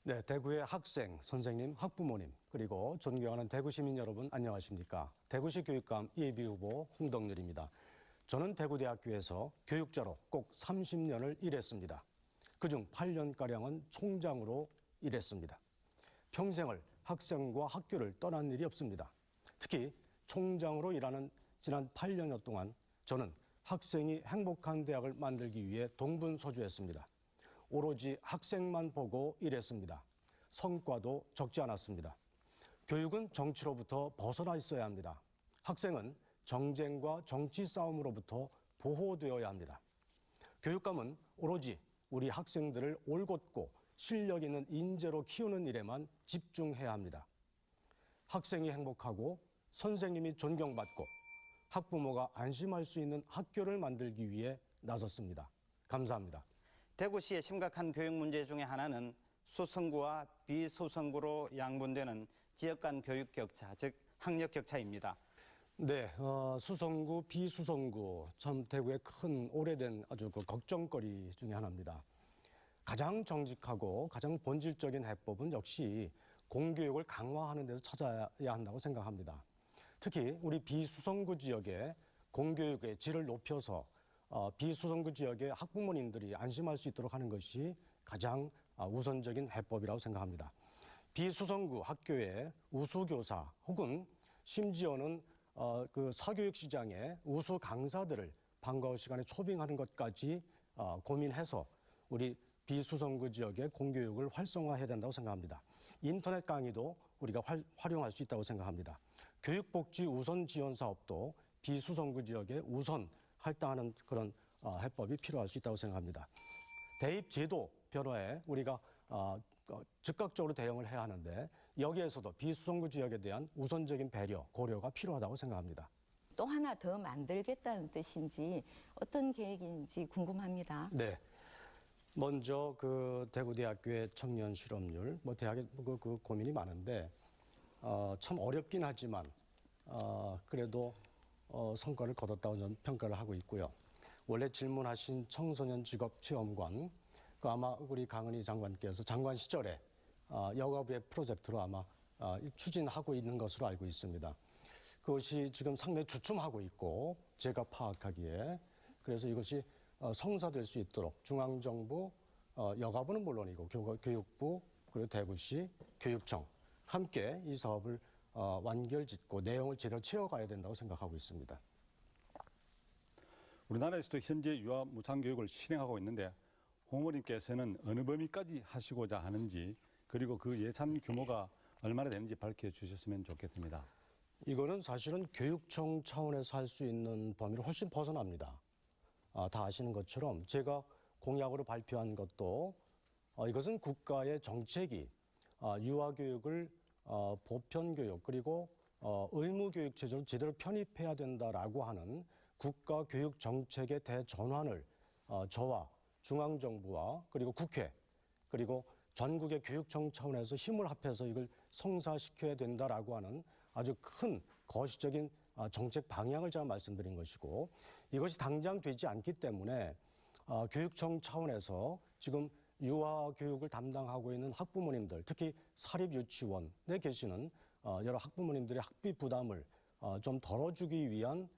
네, 대구의 학생, 선생님, 학부모님, 그리고 존경하는 대구 시민 여러분 안녕하십니까? 대구시 교육감 예비후보 홍덕률입니다. 저는 대구대학교에서 교육자로 꼭 30년을 일했습니다. 그중 8년가량은 총장으로 일했습니다. 평생을 학생과 학교를 떠난 일이 없습니다. 특히 총장으로 일하는 지난 8년여 동안 저는 학생이 행복한 대학을 만들기 위해 동분서주했습니다. 오로지 학생만 보고 일했습니다. 성과도 적지 않았습니다. 교육은 정치로부터 벗어나 있어야 합니다. 학생은 정쟁과 정치 싸움으로부터 보호되어야 합니다. 교육감은 오로지 우리 학생들을 올곧고 실력 있는 인재로 키우는 일에만 집중해야 합니다. 학생이 행복하고 선생님이 존경받고 학부모가 안심할 수 있는 학교를 만들기 위해 나섰습니다. 감사합니다. 대구시의 심각한 교육 문제 중에 하나는 수성구와 비수성구로 양분되는 지역 간 교육 격차, 즉 학력 격차입니다. 네, 수성구, 비수성구 참 대구의 큰 오래된 아주 걱정거리 중에 하나입니다. 가장 정직하고 가장 본질적인 해법은 역시 공교육을 강화하는 데서 찾아야 한다고 생각합니다. 특히 우리 비수성구 지역의 공교육의 질을 높여서 비수성구 지역의 학부모님들이 안심할 수 있도록 하는 것이 가장 우선적인 해법이라고 생각합니다. 비수성구 학교의 우수교사 혹은 심지어는 그 사교육 시장의 우수 강사들을 방과후 시간에 초빙하는 것까지 고민해서 우리 비수성구 지역의 공교육을 활성화해야 된다고 생각합니다. 인터넷 강의도 우리가 활용할 수 있다고 생각합니다. 교육복지 우선 지원 사업도 비수성구 지역에 우선 할당하는 그런 해법이 필요할 수 있다고 생각합니다. 대입 제도 변화에 우리가 즉각적으로 대응을 해야 하는데 여기에서도 비수성구 지역에 대한 우선적인 배려, 고려가 필요하다고 생각합니다. 또 하나 더 만들겠다는 뜻인지 어떤 계획인지 궁금합니다. 네. 먼저 그 대구대학교의 청년 실업률, 대학에 그 고민이 많은데 참 어렵긴 하지만 그래도 성과를 거뒀다고 저는 평가를 하고 있고요. 원래 질문하신 청소년 직업 체험관, 그 아마 우리 강은희 장관께서 장관 시절에 여가부의 프로젝트로 아마 추진하고 있는 것으로 알고 있습니다. 그것이 지금 상당히 주춤하고 있고 제가 파악하기에 그래서 이것이 성사될 수 있도록 중앙정부, 여가부는 물론이고 교육부, 그리고 대구시, 교육청 함께 이 사업을 완결짓고 내용을 제대로 채워가야 된다고 생각하고 있습니다. 우리나라에서도 현재 유아 무상교육을 실행하고 있는데 홍의원님께서는 어느 범위까지 하시고자 하는지 그리고 그 예산 규모가 얼마나 되는지 밝혀주셨으면 좋겠습니다. 이거는 사실은 교육청 차원에서 할 수 있는 범위를 훨씬 벗어납니다. 다 아시는 것처럼 제가 공약으로 발표한 것도 이것은 국가의 정책이 유아교육을 보편교육 그리고 의무교육 체제로 제대로 편입해야 된다라고 하는 국가교육 정책의 대전환을 저와 중앙정부와 그리고 국회 그리고 전국의 교육청 차원에서 힘을 합해서 이걸 성사시켜야 된다라고 하는 아주 큰 거시적인 정책 방향을 제가 말씀드린 것이고 이것이 당장 되지 않기 때문에 교육청 차원에서 지금 유아교육을 담당하고 있는 학부모님들 특히 사립유치원에 계시는 여러 학부모님들의 학비 부담을 좀 덜어주기 위한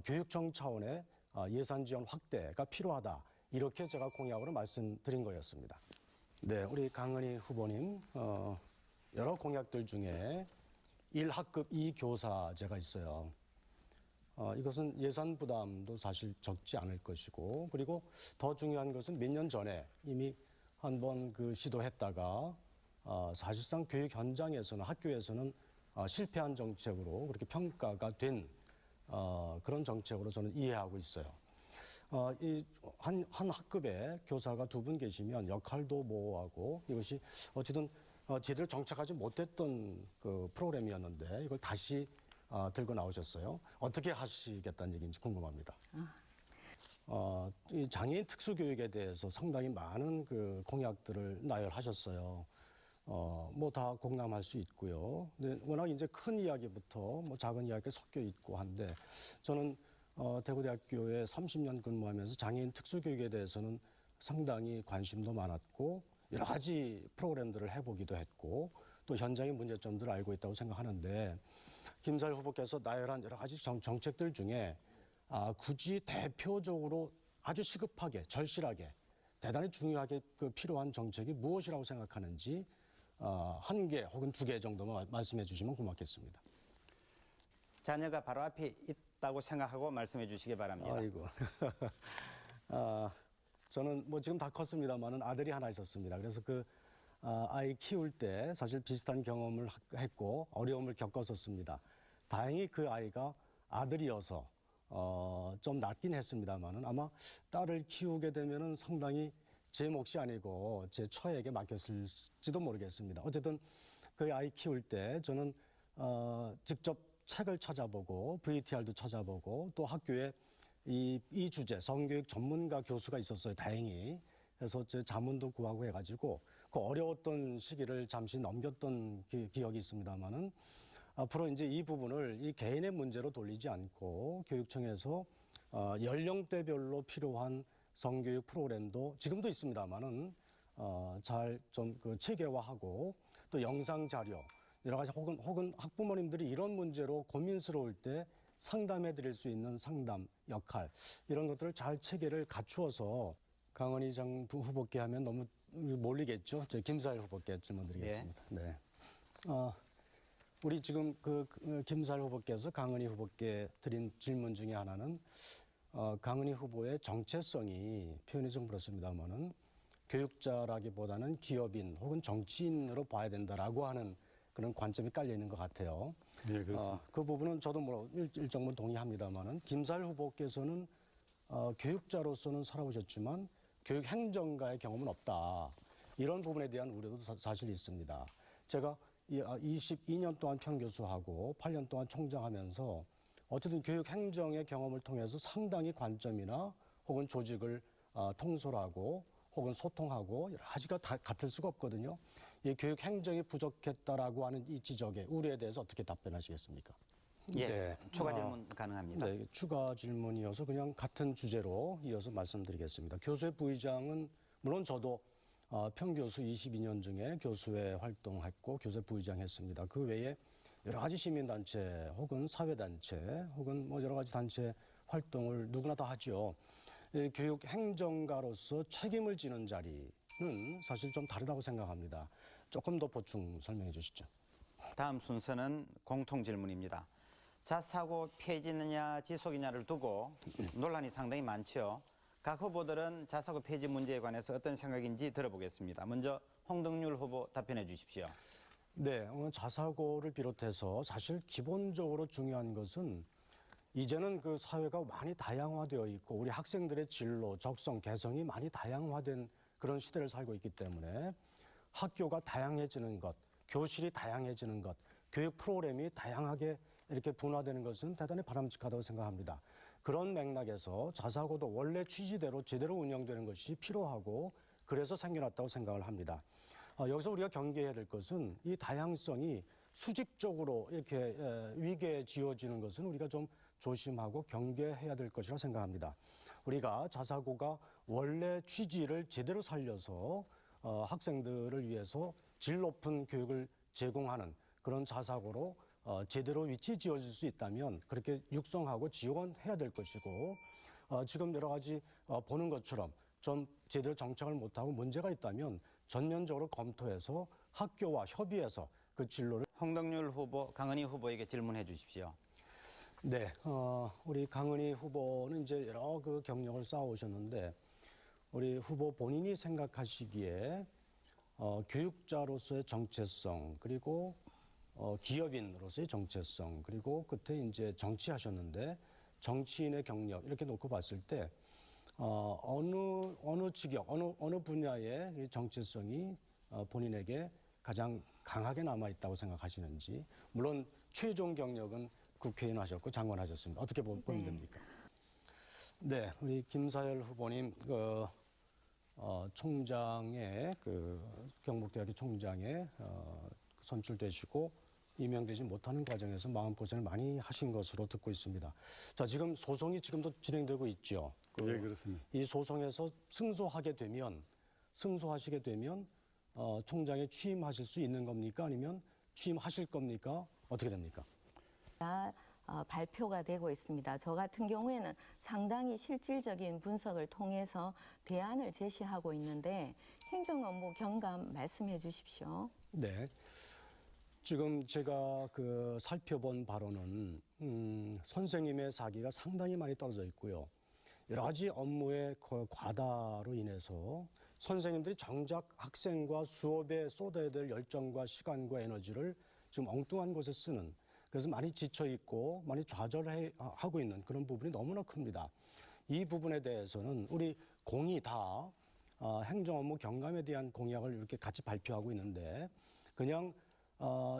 교육청 차원의 예산 지원 확대가 필요하다. 이렇게 제가 공약으로 말씀드린 거였습니다. 네, 우리 강은희 후보님 여러 공약들 중에 1학급 2교사제가 있어요. 이것은 예산 부담도 사실 적지 않을 것이고 그리고 더 중요한 것은 몇 년 전에 이미 한번 그 시도했다가 사실상 교육 현장에서는 학교에서는 실패한 정책으로 그렇게 평가가 된 그런 정책으로 저는 이해하고 있어요. 한 학급에 교사가 2분 계시면 역할도 모호하고 이것이 어쨌든 제대로 정착하지 못했던 그 프로그램이었는데 이걸 다시 들고 나오셨어요. 어떻게 하시겠다는 얘기인지 궁금합니다. 이 장애인 특수교육에 대해서 상당히 많은 그 공약들을 나열하셨어요. 뭐 다 공감할 수 있고요. 근데 워낙 이제 큰 이야기부터 뭐 작은 이야기가 섞여 있고 한데 저는 대구대학교에 30년 근무하면서 장애인 특수교육에 대해서는 상당히 관심도 많았고 여러 가지 프로그램들을 해보기도 했고 또 현장의 문제점들을 알고 있다고 생각하는데 김사일 후보께서 나열한 여러 가지 정책들 중에 굳이 대표적으로 아주 시급하게 절실하게 대단히 중요하게 필요한 정책이 무엇이라고 생각하는지 한 개 혹은 두 개 정도만 말씀해 주시면 고맙겠습니다. 자녀가 바로 앞에 있다고 생각하고 말씀해 주시기 바랍니다. 아이고. 저는 뭐 지금 다 컸습니다만은 아들이 하나 있었습니다. 그래서 아이 키울 때 사실 비슷한 경험을 했고 어려움을 겪었었습니다. 다행히 그 아이가 아들이어서 좀 낫긴 했습니다만은 아마 딸을 키우게 되면은 상당히 제 몫이 아니고 제 처에게 맡겼을지도 모르겠습니다. 어쨌든 그 아이 키울 때 저는 직접 책을 찾아보고 VTR도 찾아보고 또 학교에 이 주제 성교육 전문가 교수가 있었어요. 다행히. 그래서 제 자문도 구하고 해가지고 그 어려웠던 시기를 잠시 넘겼던 기억이 있습니다만은 앞으로 이제 이 부분을 이 개인의 문제로 돌리지 않고 교육청에서 연령대별로 필요한 성교육 프로그램도 지금도 있습니다만은 잘 좀 체계화하고 또 영상 자료 여러 가지 혹은 학부모님들이 이런 문제로 고민스러울 때 상담해 드릴 수 있는 상담 역할 이런 것들을 잘 체계를 갖추어서 강은희 장 후보께 하면 너무 몰리겠죠. 저 김사일 후보께 질문 드리겠습니다. 네. 우리 지금 김사일 후보께서 강은희 후보께 드린 질문 중에 하나는 강은희 후보의 정체성이 표현이 좀 그렇습니다만은 교육자라기보다는 기업인 혹은 정치인으로 봐야 된다라고 하는 그런 관점이 깔려 있는 것 같아요. 예, 그렇습니다. 그 부분은 저도 뭐 일정 부분 동의합니다만은 김사일 후보께서는 교육자로서는 살아오셨지만 교육 행정가의 경험은 없다. 이런 부분에 대한 우려도 사실 있습니다. 제가 22년 동안 평교수하고 8년 동안 총장하면서 어쨌든 교육 행정의 경험을 통해서 상당히 관점이나 혹은 조직을 통솔하고 혹은 소통하고 여러 가지가 다 같을 수가 없거든요. 이 교육 행정이 부족했다라고 하는 이 지적에 우려에 대해서 어떻게 답변하시겠습니까? 예, 네. 추가 질문 가능합니다. 네, 추가 질문이어서 그냥 같은 주제로 이어서 말씀드리겠습니다. 교수회 부의장은 물론 저도 평교수 22년 중에 교수회 활동했고 교수회 부의장 했습니다. 그 외에 여러 가지 시민단체 혹은 사회단체 혹은 뭐 여러 가지 단체 활동을 누구나 다 하죠. 교육 행정가로서 책임을 지는 자리는 사실 좀 다르다고 생각합니다. 조금 더 보충 설명해 주시죠. 다음 순서는 공통 질문입니다. 자사고 폐지느냐 지속이냐를 두고 논란이 상당히 많죠. 각 후보들은 자사고 폐지 문제에 관해서 어떤 생각인지 들어보겠습니다. 먼저 홍덕률 후보 답변해 주십시오. 네, 자사고를 비롯해서 사실 기본적으로 중요한 것은 이제는 그 사회가 많이 다양화되어 있고 우리 학생들의 진로, 적성, 개성이 많이 다양화된 그런 시대를 살고 있기 때문에 학교가 다양해지는 것, 교실이 다양해지는 것, 교육 프로그램이 다양하게 이렇게 분화되는 것은 대단히 바람직하다고 생각합니다. 그런 맥락에서 자사고도 원래 취지대로 제대로 운영되는 것이 필요하고 그래서 생겨났다고 생각을 합니다. 여기서 우리가 경계해야 될 것은 이 다양성이 수직적으로 이렇게 위계에 지어지는 것은 우리가 좀 조심하고 경계해야 될 것이라고 생각합니다. 우리가 자사고가 원래 취지를 제대로 살려서 학생들을 위해서 질 높은 교육을 제공하는 그런 자사고로 제대로 위치 지어질 수 있다면 그렇게 육성하고 지원해야 될 것이고 지금 여러 가지 보는 것처럼 좀 제대로 정착을 못하고 문제가 있다면 전면적으로 검토해서 학교와 협의해서 그 진로를 홍덕률 후보, 강은희 후보에게 질문해 주십시오. 네, 우리 강은희 후보는 이제 여러 그 경력을 쌓아오셨는데 우리 후보 본인이 생각하시기에 교육자로서의 정체성 그리고 기업인으로서의 정체성 그리고 끝에 이제 정치하셨는데 정치인의 경력 이렇게 놓고 봤을 때 어느 직역 어느 분야의 정체성이 본인에게 가장 강하게 남아 있다고 생각하시는지 물론 최종 경력은 국회의원 하셨고 장관 하셨습니다. 어떻게 보면 됩니까? 네, 우리 김사열 후보님 총장에 경북대학교 총장에 선출되시고 임명되지 못하는 과정에서 마음고생을 많이 하신 것으로 듣고 있습니다. 자, 지금 소송이 지금도 진행되고 있죠. 예, 그렇습니다. 이 소송에서 승소하게 되면 승소하시게 되면 총장에 취임하실 수 있는 겁니까? 아니면 취임하실 겁니까? 어떻게 됩니까? 발표가 되고 있습니다. 저 같은 경우에는 상당히 실질적인 분석을 통해서 대안을 제시하고 있는데 행정 업무 경감 말씀해 주십시오. 네. 지금 제가 살펴본 바로는 선생님의 사기가 상당히 많이 떨어져 있고요. 여러 가지 업무의 과다로 인해서 선생님들이 정작 학생과 수업에 쏟아야 될 열정과 시간과 에너지를 지금 엉뚱한 곳에 쓰는, 그래서 많이 지쳐 있고 많이 좌절하고 있는 그런 부분이 너무나 큽니다. 이 부분에 대해서는 우리 공이 다 행정 업무 경감에 대한 공약을 이렇게 같이 발표하고 있는데 그냥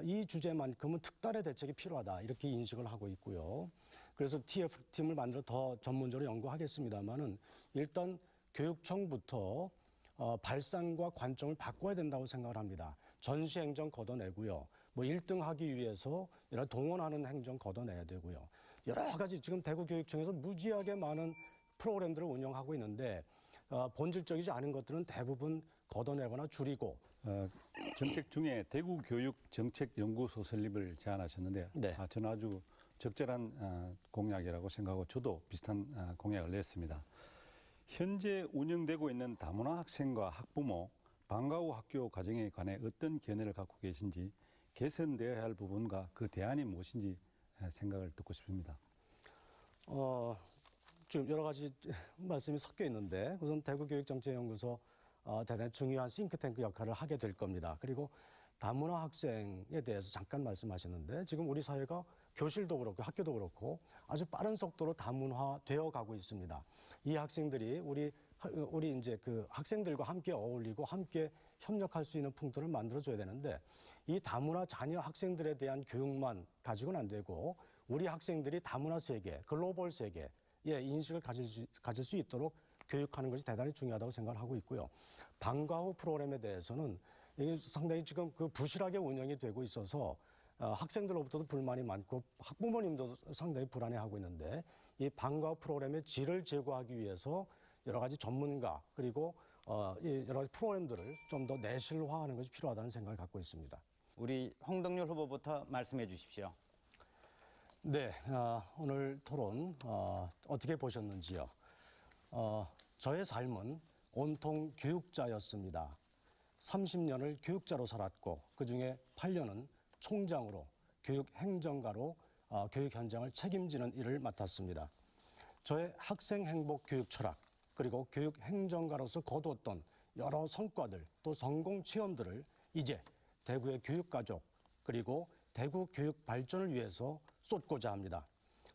이 주제만큼은 특단의 대책이 필요하다 이렇게 인식을 하고 있고요. 그래서 TF팀을 만들어 더 전문적으로 연구하겠습니다만은 일단 교육청부터 발상과 관점을 바꿔야 된다고 생각을 합니다. 전시 행정 걷어내고요. 뭐 1등 하기 위해서 여러 동원하는 행정 걷어내야 되고요. 여러 가지 지금 대구교육청에서 무지하게 많은 프로그램들을 운영하고 있는데 본질적이지 않은 것들은 대부분 걷어내거나 줄이고. 정책 중에 대구교육정책연구소 설립을 제안하셨는데 네. 저는 아주 적절한 공약이라고 생각하고 저도 비슷한 공약을 냈습니다. 현재 운영되고 있는 다문화 학생과 학부모, 방과 후 학교 과정에 관해 어떤 견해를 갖고 계신지, 개선되어야 할 부분과 그 대안이 무엇인지 생각을 듣고 싶습니다. 지금 여러 가지 말씀이 섞여 있는데 우선 대구교육정책연구소 대단히 중요한 싱크탱크 역할을 하게 될 겁니다. 그리고 다문화 학생에 대해서 잠깐 말씀하셨는데 지금 우리 사회가 교실도 그렇고 학교도 그렇고 아주 빠른 속도로 다문화되어 가고 있습니다. 이 학생들이 우리 이제 학생들과 함께 어울리고 함께 협력할 수 있는 풍토를 만들어줘야 되는데 이 다문화 자녀 학생들에 대한 교육만 가지고는 안 되고 우리 학생들이 다문화 세계, 글로벌 세계의 인식을 가질 수 있도록 교육하는 것이 대단히 중요하다고 생각을 하고 있고요. 방과 후 프로그램에 대해서는 이게 상당히 지금 부실하게 운영이 되고 있어서 학생들로부터도 불만이 많고 학부모님도 상당히 불안해하고 있는데 이 방과 후 프로그램의 질을 제고하기 위해서 여러 가지 전문가 그리고 여러 가지 프로그램들을 좀 더 내실화하는 것이 필요하다는 생각을 갖고 있습니다. 우리 홍덕률 후보부터 말씀해 주십시오. 네, 오늘 토론 어떻게 보셨는지요? 저의 삶은 온통 교육자였습니다. 30년을 교육자로 살았고 그중에 8년은 총장으로 교육행정가로 교육 현장을 책임지는 일을 맡았습니다. 저의 학생 행복 교육 철학 그리고 교육행정가로서 거두었던 여러 성과들 또 성공 체험들을 이제 대구의 교육가족 그리고 대구 교육 발전을 위해서 쏟고자 합니다.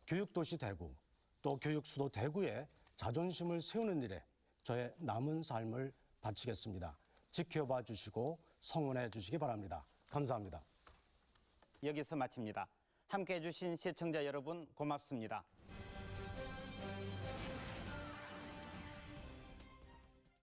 교육도시 대구 또 교육수도 대구의 자존심을 세우는 일에 저의 남은 삶을 바치겠습니다. 지켜봐 주시고 성원해 주시기 바랍니다. 감사합니다. 여기서 마칩니다. 함께해 주신 시청자 여러분 고맙습니다.